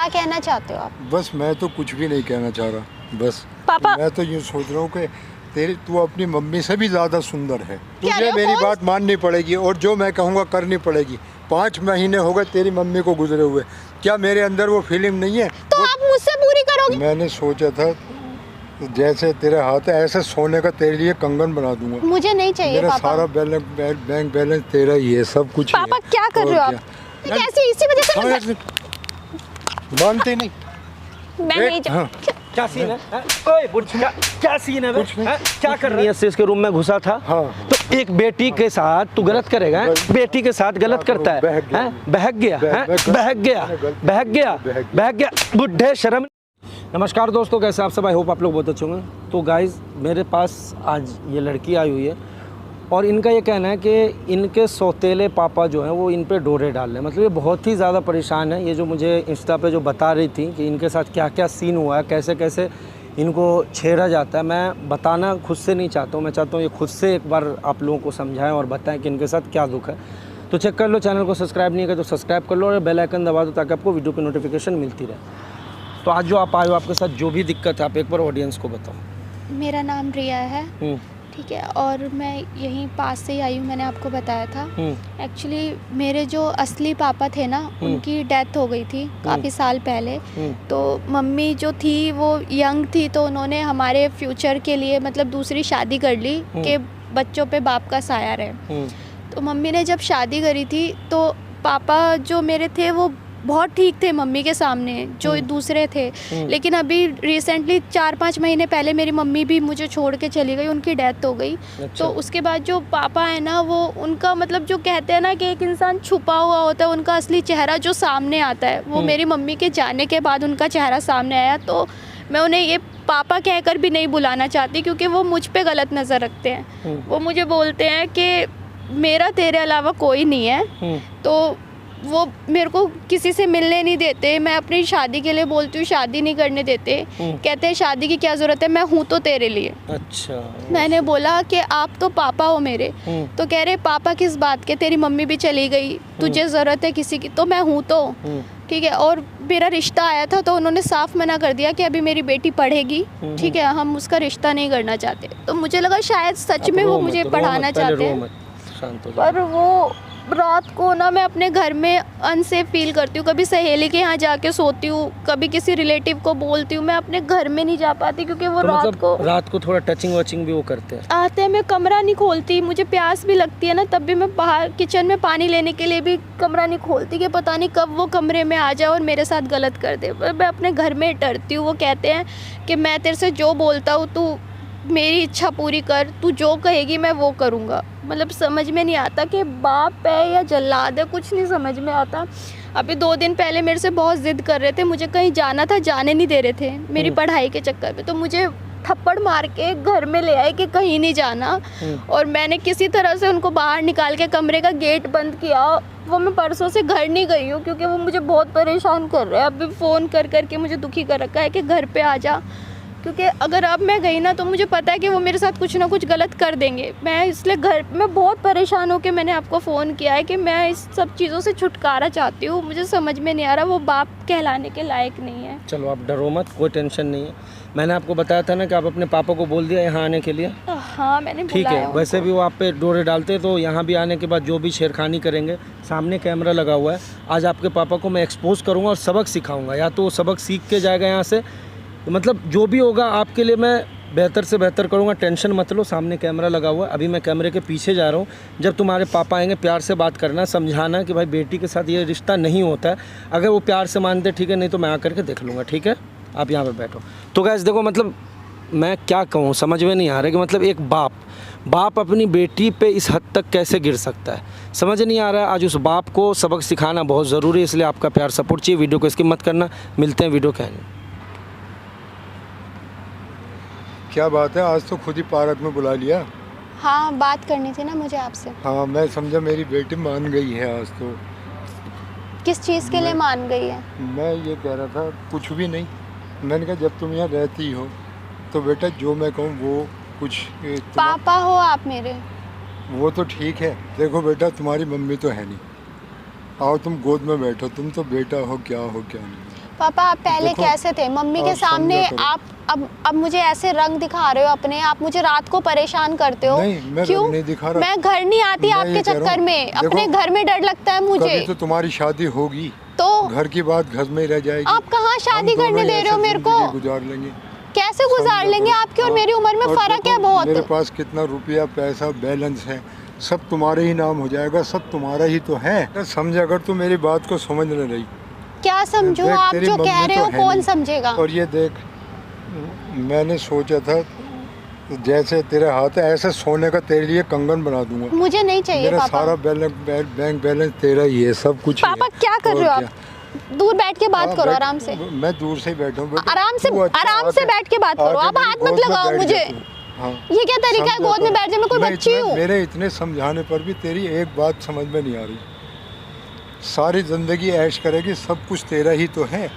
क्या कहना चाहते हो आप? बस मैं तो कुछ भी नहीं कहना चाह रहा, बस पापा मैं तो यूँ सोच रहा हूँ कि तू अपनी मम्मी से भी ज़्यादा सुंदर है। क्या तुझे रे, मेरी कौन? बात माननी पड़ेगी और जो मैं कहूँगा करनी पड़ेगी। 5 महीने हो गए तेरी मम्मी को गुजरे हुए, क्या मेरे अंदर वो फीलिंग नहीं है? तो आप मुझसे पूरी करोगे? मैंने सोचा था जैसे तेरे हाथ है ऐसे सोने का तेरे लिए कंगन बना दूंगा। मुझे नहीं चाहिए मेरा पापा। सारा बैंक बैलेंस तेरा ही है, सब कुछ ही पापा है। क्या कर रहे हो और आप? क्या? कैसे इसी वजह से मानते नहीं। मैं नहीं हाँ। क्या सीन है? ओए बुढ़िया, क्या सीन है बे? कुछ नहीं। हैं? क्या कर रही है? से इसके रूम में घुसा था। हाँ। तो एक बेटी के साथ तू गलत करेगा? हैं? बेटी के साथ गलत करता है? हैं? बहक गया, हैं? बहक गया, बहक गया, बहक गया, बुढ़े शर्म। नमस्कार दोस्तों, कैसे आप सब? आई होप आप लोग बहुत अच्छे होंगे। तो गाइज मेरे पास आज ये लड़की आई हुई है और इनका ये कहना है कि इनके सौतेले पापा जो हैं वो इन पे डोरे डाल रहे हैं। मतलब ये बहुत ही ज़्यादा परेशान है। ये जो मुझे इंस्टा पे जो बता रही थी कि इनके साथ क्या क्या सीन हुआ है, कैसे कैसे इनको छेड़ा जाता है, मैं बताना खुद से नहीं चाहता हूँ। मैं चाहता हूँ ये खुद से एक बार आप लोगों को समझाएं और बताएं कि इनके साथ क्या दुख है। तो चेक कर लो, चैनल को सब्सक्राइब नहीं किया तो सब्सक्राइब कर लो और बेल आइकन दबा दो ताकि आपको वीडियो की नोटिफिकेशन मिलती रहे। तो आज जो आप आए हो, आपके साथ जो भी दिक्कत है आप एक बार ऑडियंस को बताओ। मेरा नाम रिया है, ठीक है, और मैं यहीं पास से ही आई हूँ। मैंने आपको बताया था एक्चुअली मेरे जो असली पापा थे ना, उनकी डेथ हो गई थी काफ़ी साल पहले। तो मम्मी जो थी वो यंग थी, तो उन्होंने हमारे फ्यूचर के लिए मतलब दूसरी शादी कर ली कि बच्चों पे बाप का साया रहे। तो मम्मी ने जब शादी करी थी तो पापा जो मेरे थे वो बहुत ठीक थे मम्मी के सामने, जो दूसरे थे। लेकिन अभी रिसेंटली 4-5 महीने पहले मेरी मम्मी भी मुझे छोड़ के चली गई, उनकी डेथ हो गई। अच्छा। तो उसके बाद जो पापा है ना, वो उनका मतलब जो कहते हैं ना कि एक इंसान छुपा हुआ होता है, उनका असली चेहरा जो सामने आता है वो मेरी मम्मी के जाने के बाद उनका चेहरा सामने आया। तो मैं उन्हें ये पापा कहकर भी नहीं बुलाना चाहती क्योंकि वो मुझ पे गलत नज़र रखते हैं। वो मुझे बोलते हैं कि मेरा तेरे अलावा कोई नहीं है, तो वो मेरे को किसी से मिलने नहीं देते। मैं अपनी शादी के लिए बोलती हूँ, शादी नहीं करने देते। कहते हैं शादी की क्या ज़रूरत है, मैं हूँ तो तेरे लिए। अच्छा। मैंने बोला कि आप तो पापा हो मेरे। तो कह रहे पापा किस बात के, तेरी मम्मी भी चली गई, तुझे ज़रूरत है किसी की, तो मैं हूँ तो ठीक है। और मेरा रिश्ता आया था तो उन्होंने साफ मना कर दिया कि अभी मेरी बेटी पढ़ेगी, ठीक है, हम उसका रिश्ता नहीं करना चाहते। तो मुझे लगा शायद सच में वो मुझे पढ़ाना चाहते हैं, पर वो रात को ना मैं अपने घर में अनसेफ फील करती हूँ। कभी सहेली के यहाँ जाके सोती हूँ, कभी किसी रिलेटिव को बोलती हूँ, मैं अपने घर में नहीं जा पाती क्योंकि वो तो रात को थोड़ा टचिंग वचिंग भी वो करते हैं। आते हैं, मैं कमरा नहीं खोलती, मुझे प्यास भी लगती है ना, तब भी मैं बाहर किचन में पानी लेने के लिए भी कमरा नहीं खोलती कि पता नहीं कब वो कमरे में आ जाए और मेरे साथ गलत कर दे। मैं अपने घर में डरती हूँ। वो कहते हैं कि मैं तेरे से जो बोलता हूँ तू मेरी इच्छा पूरी कर, तू जो कहेगी मैं वो करूँगा। मतलब समझ में नहीं आता कि बाप है या जल्लाद है, कुछ नहीं समझ में आता। अभी 2 दिन पहले मेरे से बहुत ज़िद कर रहे थे, मुझे कहीं जाना था, जाने नहीं दे रहे थे मेरी पढ़ाई के चक्कर में। तो मुझे थप्पड़ मार के घर में ले आए कि कहीं नहीं जाना, और मैंने किसी तरह से उनको बाहर निकाल के कमरे का गेट बंद किया। वो मैं परसों से घर नहीं गई हूँ क्योंकि वो मुझे बहुत परेशान कर रहे हैं। अभी फ़ोन कर कर के मुझे दुखी कर रखा है कि घर पे आ जा, क्योंकि अगर अब मैं गई ना तो मुझे पता है कि वो मेरे साथ कुछ ना कुछ गलत कर देंगे। मैं इसलिए घर में बहुत परेशान होकर मैंने आपको फ़ोन किया है कि मैं इस सब चीज़ों से छुटकारा चाहती हूँ। मुझे समझ में नहीं आ रहा, वो बाप कहलाने के लायक नहीं है। चलो आप डरो मत, कोई टेंशन नहीं है। मैंने आपको बताया था ना कि आप अपने पापा को बोल दिया यहाँ आने के लिए। हाँ मैंने ठीक है। वैसे भी वो आप पे डोरे डालते, तो यहाँ भी आने के बाद जो भी छेड़खानी करेंगे, सामने कैमरा लगा हुआ है, आज आपके पापा को मैं एक्सपोज करूँगा और सबक सिखाऊँगा। या तो वो सबक सीख के जाएगा यहाँ से, मतलब जो भी होगा आपके लिए मैं बेहतर से बेहतर करूँगा। टेंशन मत लो, सामने कैमरा लगा हुआ है। अभी मैं कैमरे के पीछे जा रहा हूँ। जब तुम्हारे पापा आएंगे प्यार से बात करना, समझाना कि भाई बेटी के साथ ये रिश्ता नहीं होता है। अगर वो प्यार से मानते ठीक है, नहीं तो मैं आकर के देख लूँगा, ठीक है। आप यहाँ पर बैठो। तो गाइस देखो, मतलब मैं क्या कहूँ समझ में नहीं आ रहा कि मतलब एक बाप अपनी बेटी पे इस हद तक कैसे गिर सकता है, समझ नहीं आ रहा है। आज उस बाप को सबक सिखाना बहुत ज़रूरी है, इसलिए आपका प्यार सपोर्ट चाहिए। वीडियो को स्किप मत करना। मिलते हैं वीडियो के। क्या बात है, आज तो खुद ही पार्क में बुला लिया। हाँ बात करनी थी ना मुझे आपसे। हाँ मैं समझा मेरी बेटी मान गई है आज तो। किस चीज़ के लिए मान गई है? मैं ये कह रहा था कुछ भी नहीं। मैंने कहा जब तुम यहाँ रहती हो तो बेटा जो मैं कहूँ वो कुछ पापा हो आप मेरे। वो तो ठीक है। देखो बेटा, तुम्हारी मम्मी तो है नहीं, आओ तुम गोद में बैठो। तुम तो बेटा हो, क्या नहीं। पापा आप पहले देखो, कैसे थे? मम्मी के आप सामने समझा करो। आप अब मुझे ऐसे रंग दिखा रहे हो अपने, आप मुझे रात को परेशान करते हो। नहीं, मैं क्यों? रंग नहीं दिखा रहा। मैं घर नहीं आती मैं आपके ये कह रहा चक्कर हूँ, में, देखो, अपने घर में डर लगता है मुझे। कभी तो तुम्हारी शादी होगी, तो घर की बात घर में ही रह जाएगी। आप कहाँ शादी हम दोनों करने ही दे रहे हो ऐसे मेरे को? जिंदगी गुजार लेंगे। कैसे गुजार समझा लेंगे? करो। आपकी और हाँ। मेरी उम्र में और फर्क है देखो, बहुत। मेरे पास कितना रुपया पैसा बैलेंस है, सब तुम्हारे ही नाम हो जाएगा, सब तुम्हारा ही तो है। समझ, अगर तू मेरी बात को समझ न रही। क्या समझू? देख, आप तेरी जो मम्मी कह रहे तो हो है कौन नहीं। समझेगा? और ये देख, मैंने सोचा था जैसे तेरे हाथ है ऐसे सोने का तेरे लिए कंगन बना दूंगा। मुझे नहीं चाहिए मेरा पापा। सारा बैंक बैलेंस तेरा ही है, सब कुछ ही पापा है। क्या कर और रहे हो क्या? आप? दूर बैठ के बात हाँ, करो बैठ- आराम से। मैं दूर से ही बैठा हूँ बेटा। आराम से तू अच्छा आराम से आके- बैठ के बात करो। आके आप मेरी हाथ मत गोद में लगाओ बैठ मुझे। जा तू। हाँ। ये क्या तरीका है समझा गोद में कर। बैठ जाए? मैं कोई बच्ची हूँ? मेरे इतने समझाने पर भी तेरी एक बात समझ में नहीं आ रही। सारी जिंदगी ऐश करेगी, सब कुछ तेरा ही तो है।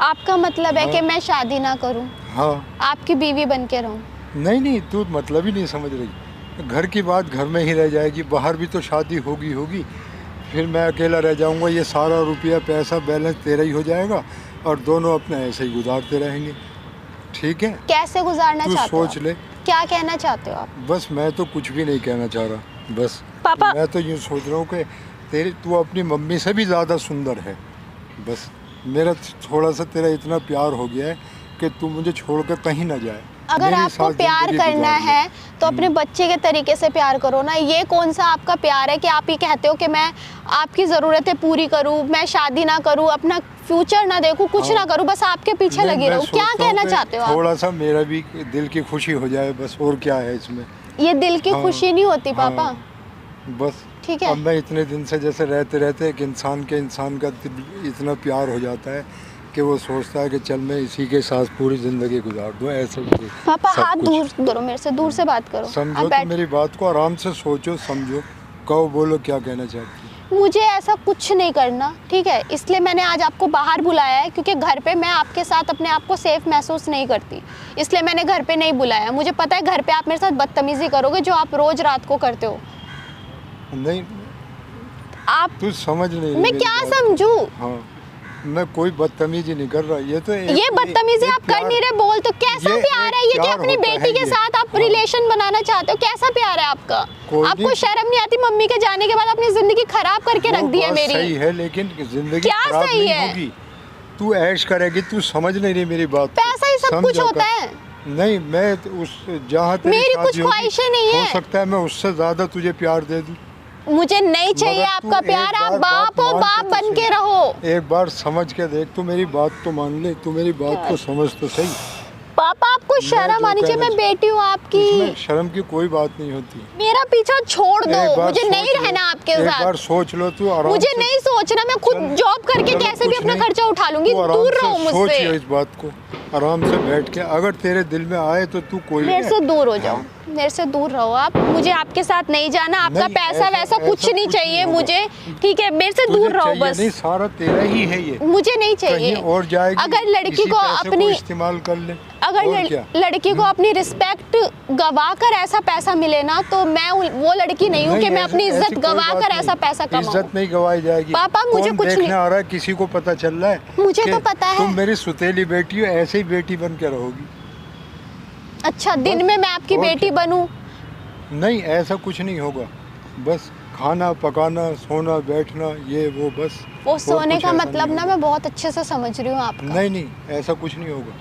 आपका मतलब है हाँ। कि मैं शादी ना करूं, हाँ, आपकी बीवी बन के रहूं? नहीं, तू मतलब ही नहीं समझ रही। घर की बात घर में ही रह जाएगी, बाहर भी तो शादी होगी, फिर मैं अकेला रह जाऊंगा। ये सारा रुपया पैसा बैलेंस तेरा ही हो जाएगा और दोनों अपने ऐसे ही गुजारते रहेंगे। ठीक है? कैसे गुजारना तू चाहते हो सोच आप? ले। क्या कहना चाहते हो आप? बस मैं तो कुछ भी नहीं कहना चाह रहा। बस पापा- मैं तो यूँ सोच रहा हूँ कि तू अपनी मम्मी से भी ज़्यादा सुंदर है। बस मेरा थोड़ा सा तेरा इतना प्यार हो गया है कि तू मुझे छोड़कर कहीं ना जाए। अगर मेरे आपको साथ प्यार जिंदगी करना गुजार ले। है तो अपने बच्चे के तरीके से प्यार करो ना। ये कौन सा आपका प्यार है कि आप ये कहते हो कि मैं आपकी ज़रूरतें पूरी करूं, मैं शादी ना करूं, अपना फ्यूचर ना देखूं, कुछ हाँ। ना करूं, बस आपके पीछे नहीं, लगी मैं रहूं? क्या सोचता हूँ कहना कि चाहते हो आप? थोड़ा सा मेरा भी दिल की खुशी हो जाए, बस। और क्या है इसमें? ये दिल की हाँ। खुशी नहीं होती पापा। हाँ, बस ठीक है। अब मैं इतने दिन से जैसे रहते रहते एक इंसान का दिल इतना प्यार हो जाता है कि वो सोचता है कि चल मैं इसी के साथ पूरी ज़िंदगी गुजार दूँ। ऐसे ही पापा सब हाथ कुछ। दूर करो मेरे से, दूर से बात करो। समझो आप तो बैठ। मेरी बात को आराम से सोचो, समझो, कहो, बोलो क्या कहना चाहती हो। मुझे ऐसा कुछ नहीं करना, ठीक है? इसलिए मैंने आज आपको बाहर बुलाया है क्योंकि घर पे मैं आपके साथ अपने आप को सेफ महसूस नहीं करती, इसलिए मैंने घर पे नहीं बुलाया। मुझे पता है घर पे आप मेरे साथ बदतमीजी करोगे जो आप रोज रात को करते हो। नहीं, आप तू समझ नहीं रही मैं मेरी क्या बात। समझूं? हाँ, मैं कोई बदतमीजी नहीं कर रहा। ये तो ये बदतमीजी आप कर नहीं रहे। बोल तो कैसा ये प्यार है एक ये कि प्यार अपनी होता बेटी है के ये। साथ आप हाँ। रिलेशन बनाना चाहते हो? कैसा प्यार है आपका? कोई आपको नहीं। शर्म नहीं आती? मम्मी के जाने के बाद अपनी जिंदगी खराब करके रख दी है बात मेरी। सही है, लेकिन जिंदगी क्या खराब सही नहीं है? होगी। तू ऐश करेगी, तू समझ नहीं रही मेरी बात को। पैसा ही सब कुछ समझो होता कर। है। नहीं, मैं तो उस जहाँ तेरी मेरी कुछ शादी होगी, ख्वाहिशें नहीं हो है। सकता है मैं उससे ज्यादा तुझे प्यार दे दूं। मुझे नहीं चाहिए मगर आपका तू प्यार। एक आप बार बाप हो, मान बाप तो बन सही। के रहो। एक बार समझ के देख, तू मेरी बात तो मान ले, तू मेरी बात को समझ तो सही। पापा आपको शर्म जो आनी चाहिए, कहना मैं बेटी हूँ आपकी। इसमें शर्म की कोई बात नहीं होती। मेरा पीछा छोड़ एक दो, बार मुझे सोच नहीं लो, रहना आपके एक साथ। बार सोच लो तू आराम मुझे से। नहीं सोचना, मैं खुद चल- जॉब करके चलो, कैसे भी कुछ अपना नहीं। खर्चा उठा लूंगी। तू आराम दूर से रहो सोचिए मुझसे। इस बात को आराम से बैठ के। अगर तेरे दिल में आए तो तू कोई मेरे है। से दूर हो जाओ, मेरे से दूर रहो आप। मुझे आपके साथ नहीं जाना। आपका नहीं, पैसा वैसा कुछ नहीं चाहिए होगा। मुझे, ठीक है? मेरे से तुझे दूर रहो चाहिए बस। नहीं, सारा तेरा ही है ये। मुझे नहीं चाहिए। कहीं और जाएगी, अगर लड़की इसी को पैसे अपनी इस्तेमाल कर ले। अगर और क्या? लड़की को अपनी रिस्पेक्ट गवा कर ऐसा पैसा मिले ना, तो मैं वो लड़की नहीं हूँ कि मैं अपनी ऐसी इज्जत कोई गवा बात कर नहीं। ऐसा पैसा कमाऊं। इज्जत नहीं गवाई जाएगी। पापा, मुझे कौन कुछ देखने नहीं- आ रहा है, किसी को पता चल रहा है? मुझे कि तो पता है। तुम मेरी सुतेली बेटी हो, ऐसे ही बेटी बन के रहोगी। अच्छा, दिन में मैं आपकी और बेटी क्या? बनूं? नहीं, ऐसा कुछ नहीं होगा। बस खाना पकाना, सोना बैठना, ये वो, बस। वो और सोने कुछ का ऐसा मतलब नहीं ना होगा। मैं बहुत अच्छे से समझ रही हूँ आपका। नहीं, ऐसा कुछ नहीं होगा।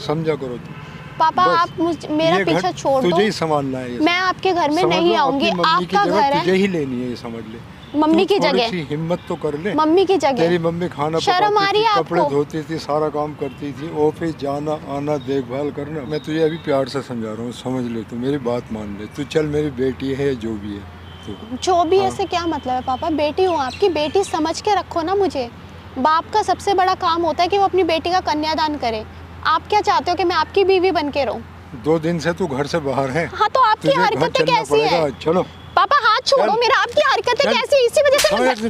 समझा करो तुम। पापा बस। आप मेरा ये घर पीछा छोड़ दो। तुझे ही संभालना है ये। मैं आपके घर में समझ नहीं लो, आऊंगी। अपनी मम्मी की आपका जगह घर तुझे है। ही लेनी है, ये समझ ले। मम्मी तू की थोड़ी जगह। सी हिम्मत तो कर ले। मम्मी की जगह। तेरी मम्मी खाना शर्म आ पकाती रही थी, है कपड़े आपको? धोती थी, सारा काम करती थी, ऑफिस जाना आना, देखभाल करना। मैं तुझे अभी प्यार से समझा रहा हूँ, समझ ले, तू मेरी बात मान ले। तू चल, मेरी बेटी है, जो भी है तू। जो भी है हाँ। से क्या मतलब है पापा? बेटी हूँ आपकी, बेटी समझ के रखो ना मुझे। बाप का सबसे बड़ा काम होता है कि वो अपनी बेटी का कन्यादान करे। आप क्या चाहते हो कि मैं आपकी बीवी बन के रहूं? 2 दिन से तू घर से बाहर है। हाँ, तो आपकी तुझे घर हरकतें चलना कैसी है? पड़ेगा। चलो पापा हाथ छोड़ो चल। मेरा। आपकी हरकतें चल। कैसी? इसी वजह से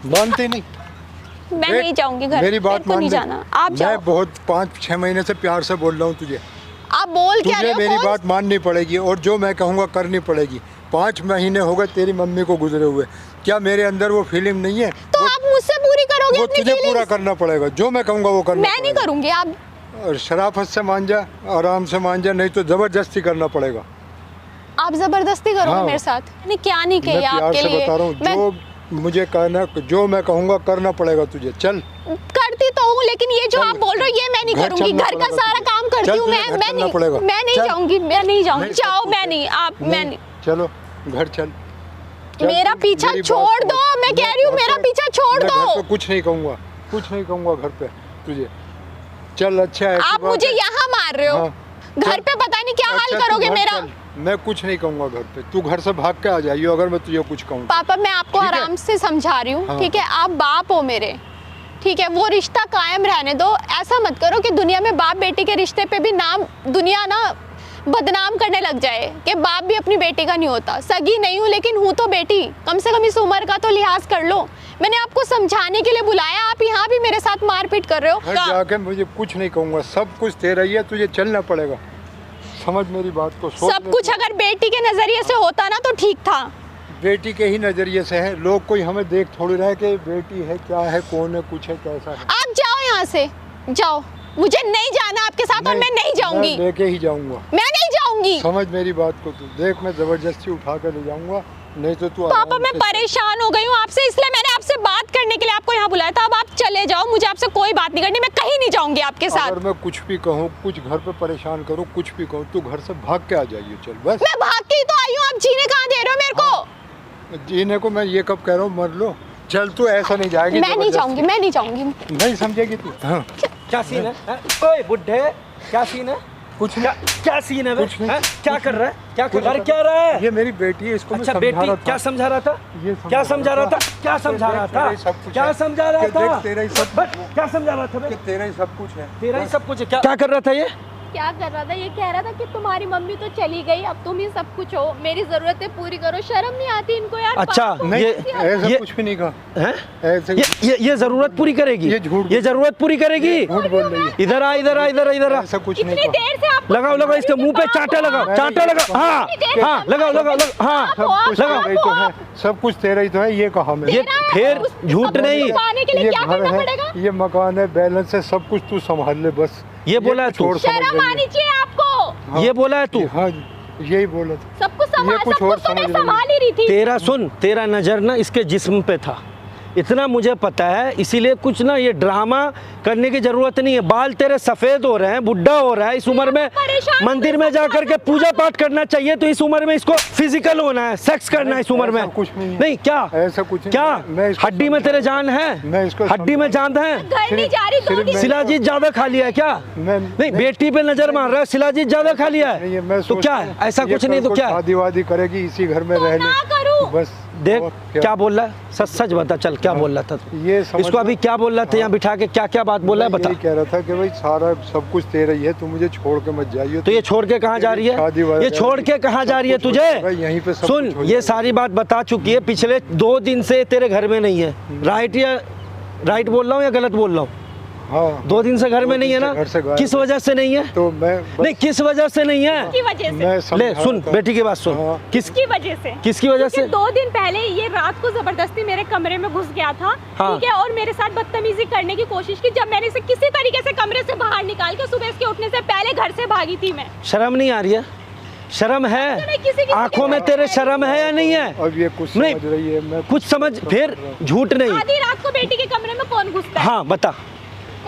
मानते नहीं। मैं देख, नहीं जाऊंगी घर। मेरी बात मेरे को मान नहीं ले। जाना। आप जाओ। मैं बहुत 5-6 महीने से प्यार से बोल रहा हूँ तुझे। आप बोल क्या रहे तुझे हो? मेरी कौन- बात माननी पड़ेगी और जो मैं कहूँगा करनी पड़ेगी। 5 महीने हो गए तेरी मम्मी को गुजरे हुए, क्या मेरे अंदर वो फीलिंग नहीं है? तो आप मुझसे पूरी करो करोगे वो अपनी तुझे पूरा feelings? करना पड़ेगा, जो मैं कहूँगा वो करना मैं नहीं पड़ेगा। करूंगी। आप और शराफत से मान जा, आराम से मान जा, नहीं तो जबरदस्ती करना पड़ेगा। जबरदस्ती करोगे हाँ। मेरे साथ? नहीं, क्या नहीं मैं किया प्यार आपके से लिए? बता रहा हूँ, मैं जो मुझे कहना, जो मैं कहूँगा करना पड़ेगा तुझे। चल करती तो हूँ, लेकिन ये जो चल। आप बोल रहे हो ये मैं नहीं घर करूंगी। चलना घर का पड़ेगा सारा तुझे। काम करती चल, हूँ तुझे मैं। घर मैं चलना नहीं, पड़ेगा। मैं नहीं चल। जाऊंगी, मैं नहीं जाऊंगी। नहीं, सब जाओ, कुछ मैं है। नहीं, आप मैं नहीं। चलो घर चल। चल, मेरा तू पीछा मेरी बात छोड़ सुन। दो, मैं कह रही हूँ घर मेरा पे- पीछा छोड़ मैं घर दो। पे कुछ नहीं कहूँगा, कुछ नहीं कहूँगा घर पे तुझे। चल अच्छा है, आप मुझे यहाँ मार रहे हो, हाँ। घर पे पता नहीं क्या हाल अच्छा, तू करोगे घर मेरा। चल। मैं कुछ नहीं कहूँगा घर पे, तू घर से भाग के आ जाइयो अगर मैं तुझे कुछ कहूँ। पापा मैं आपको ठीक है? आराम से समझा रही हूँ, हाँ। ठीक है? आप बाप हो मेरे, ठीक है? वो रिश्ता कायम रहने दो। ऐसा मत करो कि दुनिया में बाप बेटी के रिश्ते पे भी नाम दुनिया ना बदनाम करने लग जाए कि बाप भी अपनी बेटी का नहीं होता। सगी नहीं हूँ लेकिन हूँ तो बेटी, कम से कम इस उम्र का तो लिहाज कर लो। मैंने आपको समझाने के लिए बुलाया, आप यहाँ भी मेरे साथ मारपीट कर रहे हो। घर जाके मुझे कुछ नहीं कहूँगा, सब कुछ तेरा ही है, तुझे चलना पड़ेगा। समझ मेरी बात को। सोच सब ले कुछ तू। अगर बेटी के नजरिए से होता ना तो ठीक था। बेटी के ही नजरिए से है, लोग कोई हमें देख थोड़ी रहा है कि बेटी है, क्या है, कौन है, कुछ है, कैसा है। आप जाओ यहाँ से, जाओ। मुझे नहीं जाना आपके साथ और मैं नहीं जाऊंगी। मैं लेके ही जाऊंगा। मैं नहीं जाऊंगी। समझ मेरी बात को तू। देख मैं जबरदस्ती उठा कर ले जाऊंगा, नहीं तो तू पापा आराम मैं से- परेशान हो गई हूँ आपसे, इसलिए मैंने आपसे बात करने के लिए आपको यहाँ बुलाया था। अब आप चले जाओ, मुझे आपसे कोई बात नहीं करनी, मैं कहीं नहीं जाऊंगी आपके साथ। अगर मैं कुछ भी कहूँ, कुछ घर पे परेशान करूँ, कुछ भी कहूँ, तू घर से भाग के आ जाइए। चल बस। मैं भाग के ही तो आई हूँ, आप जीने कहाँ दे रहे हो मेरे को? जीने को मैं ये कब कह रहा हूँ, मर लो। चल तू ऐसा नहीं जाएगी। मैं नहीं जबरदस्ती। जाऊंगी, मैं नहीं जाऊंगी। नहीं समझेगी तू। हाँ क्या सीन है? हैं? ओए बुड्ढे, क्या सीन है? कुछ क्या क्या सीन है बे? कुछ नहीं। हैं? क्या कर रहा है? क्या कर कुछ क्या रहा है? ये मेरी बेटी है, इसको अच्छा मैं समझा बेटी, रहा था। क्या समझा रहा था? ये क्या समझा रहा था? क्या समझा रहा था? क्या समझा रहा था? देख तेरा ही सब, बस, क्या समझा रहा था बे? कि तेरा ही सब कुछ है। तेरा ही सब कुछ है। क्या कर रहा था ये? क्या कर रहा था? ये कह रहा था कि तुम्हारी मम्मी तो चली गई, अब तुम ही सब कुछ हो, मेरी जरूरतें पूरी करो। शर्म नहीं आती इनको यार? अच्छा, बाप को नहीं कैसी आदत? ऐसा ये- कुछ भी नहीं कहा। हैं? ऐसे ये जरूरत पूरी करेगी? ये झूठ- ये जरूरत पूरी करेगी? झूठ बोल रही है। इधर आ, इधर आ, इधर आ, इधर आ। ऐसा कुछ नहीं इतनी कहा। देर से आप लगाओ लगाओ इसके मुंह पे चांटा लगाओ, चांटा लगाओ। हाँ हाँ लगाओ लगाओ लगाओ। हाँ सब कुछ लगाओ। तेरा ही तो है, सब कुछ तेरा ही तो है, ये कहा मैं। ये फिर झूठ अब नहीं। पाने के लिए ये क्या घर करना है, पड़ेगा? ये मकान है, बैलेंस है, सब कुछ तू संभाल ले बस। ये बोला है कुछ तू? और समझ शर्म रही है। आनी चाहिए आपको। हाँ। ये बोला है तू? हाँ यही बोला था। सब कुछ संभाल, ये कुछ सब और कुछ तो समझ मैं रही है। संभाल ही रही थी। तेरा सुन, तेरा नजर ना इसके जिस्म पे था, इतना मुझे पता है। इसीलिए कुछ ना ये ड्रामा करने की जरूरत नहीं है। बाल तेरे सफेद हो रहे हैं, बुढ़ा हो रहा है, इस उम्र में परेशान मंदिर में जा करके पूजा पाठ करना चाहिए। तो इस उम्र में इसको फिजिकल होना है, सेक्स करना है इस उम्र में। ऐसा कुछ नहीं है। नहीं क्या? ऐसा कुछ नहीं। क्या मैं इसको हड्डी में तेरे जान है? मैं इसको हड्डी में जान है? घर नहीं जा रही, 2 सिर्फ दिन मैं- शिलाजीत ज्यादा खा लिया है क्या? नहीं बेटी पे नजर मार रहा है, शिलाजीत ज्यादा खा लिया नहीं है, है मैं तो सोचता क्या हूँ, है? ऐसा ये कुछ नहीं कल तो को क्या है? शादी वादी करेगी इसी घर में रह ना ले करूं। बस। देख और क्या बोल रहा है, सच सच बता। चल क्या बोल रहा था तू? ये समझ इसको अभी क्या बोल रहा था? यहाँ बिठा के क्या क्या बात बोला है मैं बता। यही कह रहा था कि भाई सारा सब कुछ तेरा ही है, तू मुझे छोड़ के मत जाइए। तो ये छोड़ के कहाँ जा रही शादी है? वादी ये छोड़ के कहाँ जा रही है सब कुछ हो जाएगा, तुझे? यहीं पे सब सुन, कुछ हो ये जाएगा। सारी बात बता चुकी है, पिछले 2 दिन से तेरे घर में नहीं है। राइट या राइट बोल रहा हूँ या गलत बोल रहा हूँ? हाँ 2 दिन से घर में नहीं है ना? घर से गायब किस वजह से नहीं है? तो मैं नहीं किस वजह से नहीं है? की वजह से। मैं ले समझा सुन, रहा था। बेटी की बात सुन। हाँ। किसकी वजह से? किसकी वजह से? क्योंकि 2 दिन पहले ये रात को जबरदस्ती मेरे कमरे में घुस गया था, हाँ। ठीक है, और मेरे साथ बदतमीजी करने की कोशिश की। जब मैंने इसे किसी तरीके से कमरे से बाहर निकाल के सुबह इसके उठने से पहले घर से भागी थी मैं। शर्म नहीं आ रही है? शर्म मैं है? किसी आंखों में तेरे शर्म है या नहीं है? अब ये कुछ नहीं। समझ रही है, मैं कुछ समझ, फिर झूठ नहीं। आधी रात को बेटी के कमरे में कौन घुसता है? हाँ बता।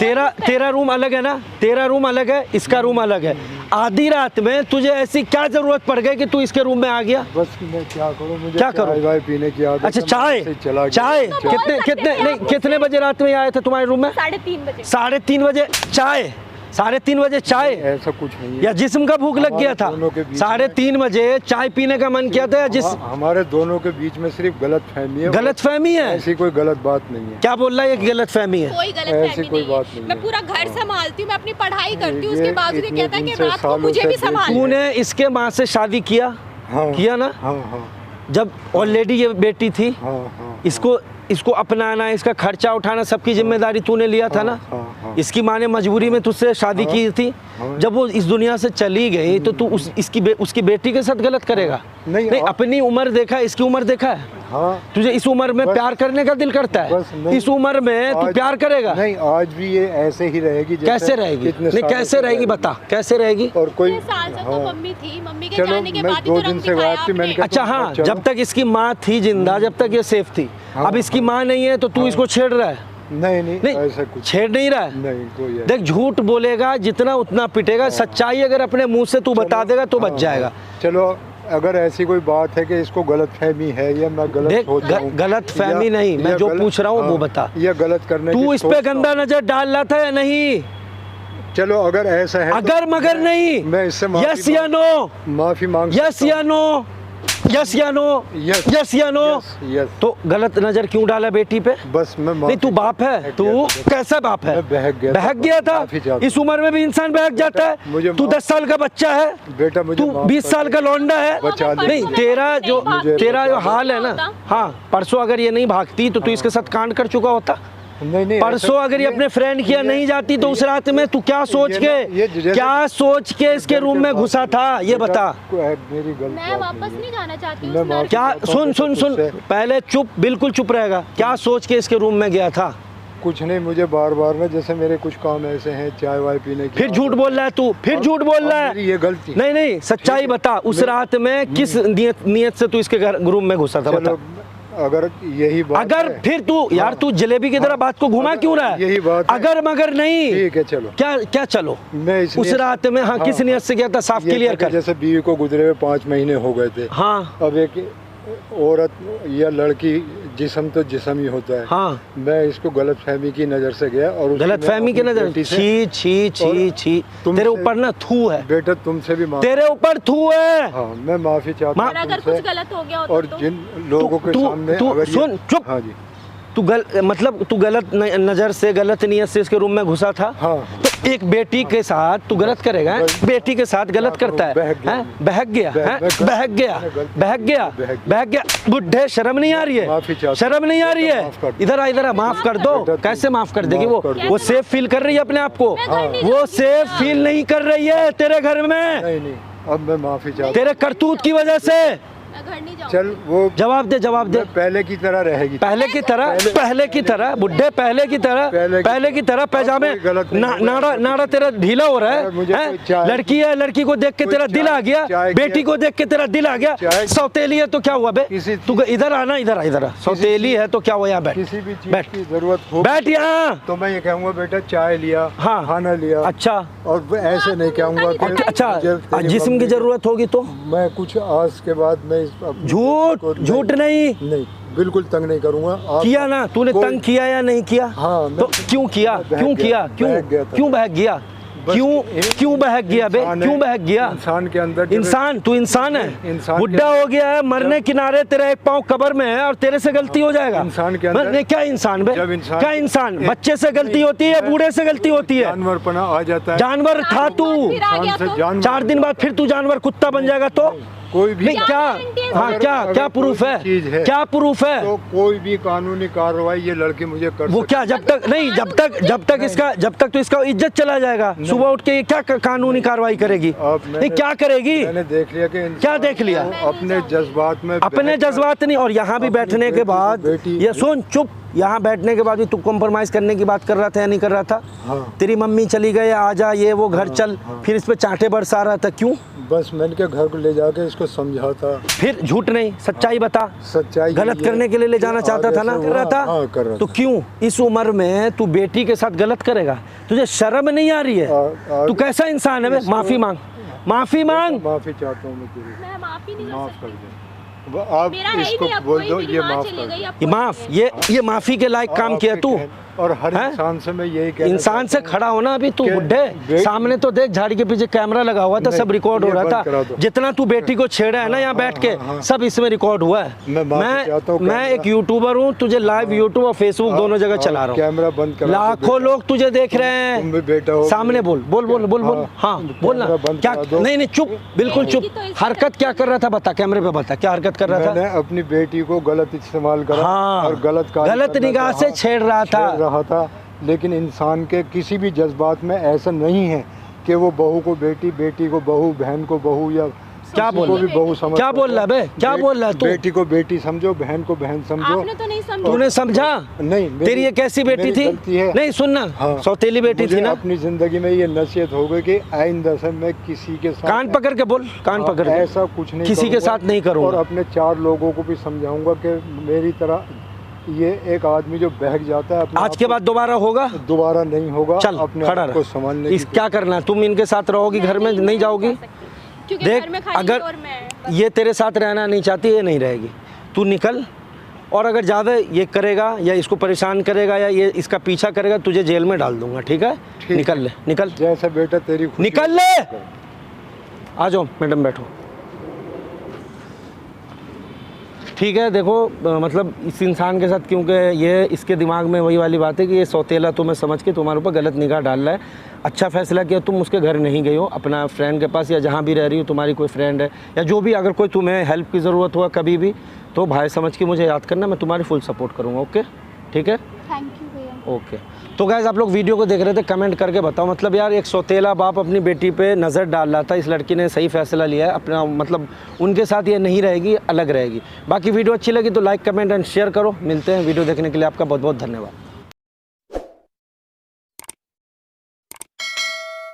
तेरा रूम अलग है ना? तेरा रूम अलग है, इसका रूम अलग है। आधी रात में तुझे ऐसी क्या जरूरत पड़ गई कि तू इसके रूम में आ गया? बस मैं क्या करूं, मुझे क्या करूं? चाय वाय पीने की आदत अच्छा है, मैं चाय, ऐसे ही चला गया। चाय तो बोल कितने सकते कितने थे नहीं आप कितने बजे रात में आए थे तुम्हारे रूम में? 3:30 बजे। 3:30 बजे चाय? 3:30 बजे चाय? ऐसा कुछ नहीं है। या जिस्म का भूख लग गया था? हमारे दोनों के बीच में- 3:30 बजे चाय पीने का मन किया था या जिस हमारे दोनों के बीच में सिर्फ गलत फहमी है। गलत फहमी है? ऐसी कोई गलत बात नहीं है। क्या बोल रहा है? ये गलत फहमी है? कोई गलत ऐसी फहमी कोई नहीं बात है। नहीं मैं है। पूरा घर संभालती हूँ, मैं अपनी पढ़ाई करती हूँ, ये उसके बावजूद ये इतने कहता है कि दिन से, रात को सालों मुझे से भी देखते संभाल। हैं। तूने इसके माँ से शादी किया? हाँ किया ना? हाँ हाँ जब ऑलरेडी ये बेटी थी, हाँ हाँ इसको अपनाना, इसका खर्चा उठाना, सबकी जिम्मेदारी तूने लिया था ना? हाँ, हाँ। इसकी माँ ने मजबूरी में तुझसे शादी की थी। हाँ। जब वो इस दुनिया से चली गई तो तू उसकी बेटी के साथ गलत करेगा? नहीं, नहीं अपनी उम्र देखा, इसकी उम्र देखा है? हाँ। तुझे इस उम्र में बस- प्यार करने का दिल करता है? बस नहीं। इस उम्र में तू आज- प्यार करेगा? नहीं, आज भी ये ऐसे ही रहेगी। जैसे कैसे रहेगी? इतने नहीं सालों कैसे से रहेगी बता, कैसे रहेगी? और कोई इतने साल से तो हाँ। मम्मी थी, मम्मी के चलो, जाने के मैं बाद ही 2 तो दिन रंग से दिखाया गायब थी, मैंने आपने। कहा अच्छा तुम हाँ, चलो। जब तक इसकी माँ थी जिंदा, जब तक ये सेफ थी। हाँ। अब इसकी माँ नहीं है तो तू इसको छेड़ रहा है? नहीं नहीं, नहीं ऐसा कुछ छेड़ नहीं रहा है। नहीं, कोई ऐसा- देख, झूठ बोलेगा जितना उतना पिटेगा। सच्चाई अगर अपने मुंह से तू बता देगा तो बच हाँ, जाएगा। चलो, अगर ऐसी कोई बात है कि इसको गलत फहमी है या मैं गलत देख, सोच रहा हूँ, गलत फहमी या- नहीं, मैं या जो गलत- पूछ रहा हूँ वो हाँ, बता। या गलत करने तू की इस पे सोच गंदा रहा नजर डाल रहा था या नहीं? हूँ। चलो, अगर ऐसा है तो अगर मगर नहीं, मैं इससे यस या नो, माफी मांग यस सकता या नो, यस या नो, Yes. यस या नो। हूँ। यस, तो गलत नजर क्यों डाला बेटी पे? बस मैं नहीं, तू बाप है, तू कैसा बाप है? मैं बहक गया था। बहक गया था। माफी चाहता इस उम्र में भी इंसान बहक जाता है। मुझे तू माफ- 10 साल का बच्चा है, बेटा, मुझे तू माफ 20 कर साल दे। का लौंडा है। बचा ले। नहीं, तेरा जो मुझे तेरा जो बचा हाल है ना, हाँ, परसों अगर ये नहीं भागती तो तू इसके साथ कांड कर चुका होता। नहीं नहीं, परसों ऐसा- अगर ये अपने फ्रेंड किया नहीं जाती तो उस रात में तू क्या सोच ये के, जैसे- क्या सोच के इसके रूम में घुसा था, ये बेटा, बता। मेरी गलती मैं वापस नहीं जाना चाहती हूँ मैं उस लड़के क्या? चाहता सुन हूँ सुन सुन, तुझसे। पहले चुप, बिल्कुल चुप रहेगा। क्या सोच के इसके रूम में गया था? कुछ नहीं, मुझे बार बार ना, जैसे मेरे कुछ काम ऐसे हैं, चाय वाय पीने की फिर झूठ बोल रहा है तू, फिर झूठ बोल रहा मेरी है। ये गलती। नहीं नहीं, सच्चाई बता। उस रात में किस नियत से तू इसके घर रूम में घुसा था, बता। चलो, अगर यही बात अगर है, फिर तू यार, तू जलेबी की तरह बात को घुमा अगर क्यों रहा है? यही बात है। अगर मगर नहीं, ठीक है, चलो। क्या क्या चलो? मैं उस रात में हाँ, किस नियत से गया था? साफ ये क्लियर था कि कर। जैसे बीवी को गुजरे हुए 5 महीने हो गए थे। हाँ अब एक औरत या लड़की, जिस्म तो जिस्म ही होता है। हाँ, मैं इसको गलत फहमी की नज़र से गया और उसकी गलत मैं फहमी की अपनी नजर। बेटी से- छी छी छी छी, तुमसे- तेरे ऊपर ना थू है, बेटा, तुमसे भी माफी। तेरे ऊपर थू है। हाँ, मैं माफी चाहता मा- हूँ और अगर तुमसे। कुछ गलत हो गया होता और तो जिन लोगों के तू- सामने तू अगर ये- सुन, चुप। हाँ जी, तू मतलब तू गलत नजर से, गलत नियत से इसके रूम में घुसा था। हाँ। तो एक बेटी के साथ तू गलत करेगा, हैं? बेटी के साथ गलत करता है, बहक गया। हैं? बहक गया, हैं? बहक गया, बहक गया, बहक गया। बुढ़े, शर्म नहीं आ रही माफी है? चाहता शर्म नहीं आ रही है? माफ कर दो। इधर आ, माफ कर दो। बेटा, तू कैसे माफ कर देगी? माफ कर दो। वो सेफ फील कर रही है अपने आप को। मैं घर नहीं वो जाऊंगी सेफ ना। फील नहीं कर रही है तेरे घर में, नहीं नहीं, अब मैं माफी चाहता तेरे करतूत की वजह से। मैं घर नहीं हूँ। जाऊंगी। चल, वो जवाब दे, जवाब दे। मैं पहले की तरह रहेगी। पहले की तरह, पहले की तरह बुढ़े, पहले की तरह, पहले की तरह पैजामे। कोई गलत नहीं होगा। नाड़ा नाड़ा तेरा ढीला हो रहा अगर मुझे है, कोई चाय- लड़की है, लड़की को देख के कोई तेरा दिल आ गया, चाय- बेटी को देख के तेरा दिल आ गया। चाय- सौतेली है तो क्या हुआ बे? किसी तू इधर आना, इधर आ, इधर आ। सौतेली है तो क्या हुआ? यहाँ बैठ, किसी भी चीज बैठ, की जरूरत हो बैठ यहाँ। तो मैं ये कहूँगा, बेटा चाय लिया, हाँ। खाना लिया। अच्छा और वो ऐसे नहीं कहूँगा कि अच्छा, मुझे तेरी जिस्म मम्मी की जरूरत होगी तो? मैं कुछ आज के बाद मैं झूठ नहीं नहीं, बिल्कुल तंग नहीं करूँगा। आप किया ना तूने? कोई- तंग किया या नहीं किया? हाँ, मैं- तो क्यों किया? मैं बहक क्यों गया- किया? क्यों बहक गया था। क्यों बहक गया? बस क्यों बहक गया बे? इंसान है, क्यों बहक गया? इंसान के अंदर जब- इंसान, तू इंसान है, इंसान बुढ़ा के- हो गया है, मरने किनारे, तेरा एक पाँव कब्र में है और तेरे से गलती हो जाएगा। इंसान के अंदर- नहीं, क्या इंसान बे? जब इंसान- क्या इंसान? बच्चे से गलती होती है, बूढ़े से गलती होती है? जानवरपना आ जाता है। जानवर था तू, फिर आ गया इंसान से तो? जानवर- 4 दिन बाद फिर तू जानवर, कुत्ता बन जाएगा तो? कोई भी नहीं, क्या? गारंटी है? हाँ, अगर- क्या अगर क्या कोई प्रूफ भी है? चीज है, क्या प्रूफ है? तो कोई भी कानूनी कार्रवाई ये लड़के मुझे कर वो सकते क्या? जब तक नहीं, जब तक तो इसका इज्जत चला जाएगा। सुबह उठ के ये क्या कानूनी कार्रवाई करेगी? अब मैंने- नहीं, क्या करेगी? मैंने देख लिया कि क्या देख लिया? अपने जज्बात में अपने बहक कर- जज्बात नहीं। और यहाँ भी अपनी बैठने के बेटी को बाद बेटी- ये सुन, चुप। यहाँ बैठने के बाद भी तू कॉम्प्रोमाइज करने की बात कर रहा था या नहीं कर रहा था? हाँ। तेरी मम्मी चली गई, आ जा, ये वो, घर चल, फिर इस पे चांटे बरसा रहा था, क्यों? बस मैंने के घर को ले जाके इसको समझाता। फिर झूठ नहीं, सच्चाई बता। सच्चाई गलत ये करने के लिए ले जाना कि चाहता था आगे ना? से कर रहा हुआ। था? हाँ, कर रहा तो था। क्यों इस उम्र में तू बेटी के साथ गलत करेगा? तुझे शर्म नहीं आ रही है? तू कैसा इंसान है बे? माफी मांग, माफी मांग। माफी चाहता हूँ मैं तेरी, मैं माफी नहीं कर माफ कर सकती। दे। आप मेरा है ही इसको नहीं, अब बोल कोई दो, मेरी ये माँ माफ चली कर गई, दो। अब ये कोई माफ, नहीं है। ये माफी के लायक काम किया तू। और हर हैं? इंसान से मैं यही कहना इंसान से चाहता हूँ खड़ा होना। अभी तू कि बुढ़े बे- सामने तो देख, झाड़ी के पीछे कैमरा लगा हुआ था, नहीं, सब रिकॉर्ड हो ये रहा बंद करा था। दो। जितना तू बेटी को छेड़ा है ना यहाँ बैठ के, हाँ। सब इसमें रिकॉर्ड हुआ है। मैं माफी चाहता हूँ, मैं कैमरा- एक यूट्यूबर हूँ, तुझे लाइव यूट्यूब और फेसबुक दोनों जगह चला रहा हूँ। कैमरा बंद करा दो लाखों बेटा। लोग तुझे देख रहे तुम भी हैं। बेटा हो। सामने बोल बोल बोल बोल बोल। हाँ बोलना। कैमरा बंद क्या? करा दो। नहीं नहीं, चुप, बिल्कुल चुप। बेटी तो इस- हरकत क्या कर रहा था बता, कैमरे पे बता, क्या हरकत कर रहा था? मैंने अपनी बेटी को गलत इस्तेमाल करा हाँ, और गलत कार्य गलत करना निगाह था। से छेड़ रहा था। छेड़ रहा था। लेकिन इंसान के किसी भी जज्बात में ऐसा नहीं है कि वो बहू को बेटी, बेटी को बहू, बहन को बहू या क्या बोल को भी रहा बहू है? समझ क्या बोल रहा है बे? क्या बोल रहा है तू? बेटी को बेटी समझो, बहन को बहन समझो। आपने तो नहीं समझा। तूने समझा? नहीं, तेरी ये कैसी बेटी मेरी थी? गलती है। नहीं सुनना, हाँ। सौतेली बेटी मुझे थी ना। अपनी जिंदगी में ये नसीहत हो गई कि आइंदा से मैं किसी के साथ कान पकड़ के बोल, कान पकड़ के। ऐसा कुछ नहीं किसी के करूंगा। साथ नहीं करूंगा। और अपने 4 लोगों को भी समझाऊंगा कि मेरी तरह ये एक आदमी जो बहक जाता है अपने आज के बाद दोबारा होगा? दोबारा नहीं होगा। चल अपने खड़ा आप को रह। संभालने इस क्या करना है? तुम इनके साथ रहोगी घर में, नहीं जाओगी? क्योंकि देख, घर में खाली अगर और मैं ये तेरे साथ रहना नहीं चाहती, ये नहीं रहेगी। तू निकल, और अगर ज़्यादा ये करेगा या इसको परेशान करेगा या ये इसका पीछा करेगा, तुझे जेल में डाल दूंगा, ठीक है? निकल ले, निकल, जैसा बेटा तेरी खुशी निकल ले। आ जाओ मैडम, बैठो। ठीक है, देखो मतलब इस इंसान के साथ, क्योंकि ये इसके दिमाग में वही वाली बात है कि ये सौतेला तुम्हें समझ के तुम्हारे ऊपर गलत निगाह डाल रहा है। अच्छा फैसला किया, तुम उसके घर नहीं गई हो, अपना फ्रेंड के पास या जहाँ भी रह रही हो, तुम्हारी कोई फ्रेंड है या जो भी, अगर कोई तुम्हें हेल्प की ज़रूरत हुआ कभी भी, तो भाई समझ के मुझे याद करना, मैं तुम्हारी फुल सपोर्ट करूँगा। ओके, ठीक है? थैंक यू भैया। ओके, तो गाइस आप लोग वीडियो को देख रहे थे, कमेंट करके बताओ, मतलब यार एक सौतेला बाप अपनी बेटी पे नज़र डाल रहा था, इस लड़की ने सही फैसला लिया है अपना, मतलब उनके साथ ये नहीं रहेगी, अलग रहेगी। बाकी वीडियो अच्छी लगी तो लाइक, कमेंट एंड शेयर करो। मिलते हैं, वीडियो देखने के लिए आपका बहुत बहुत धन्यवाद।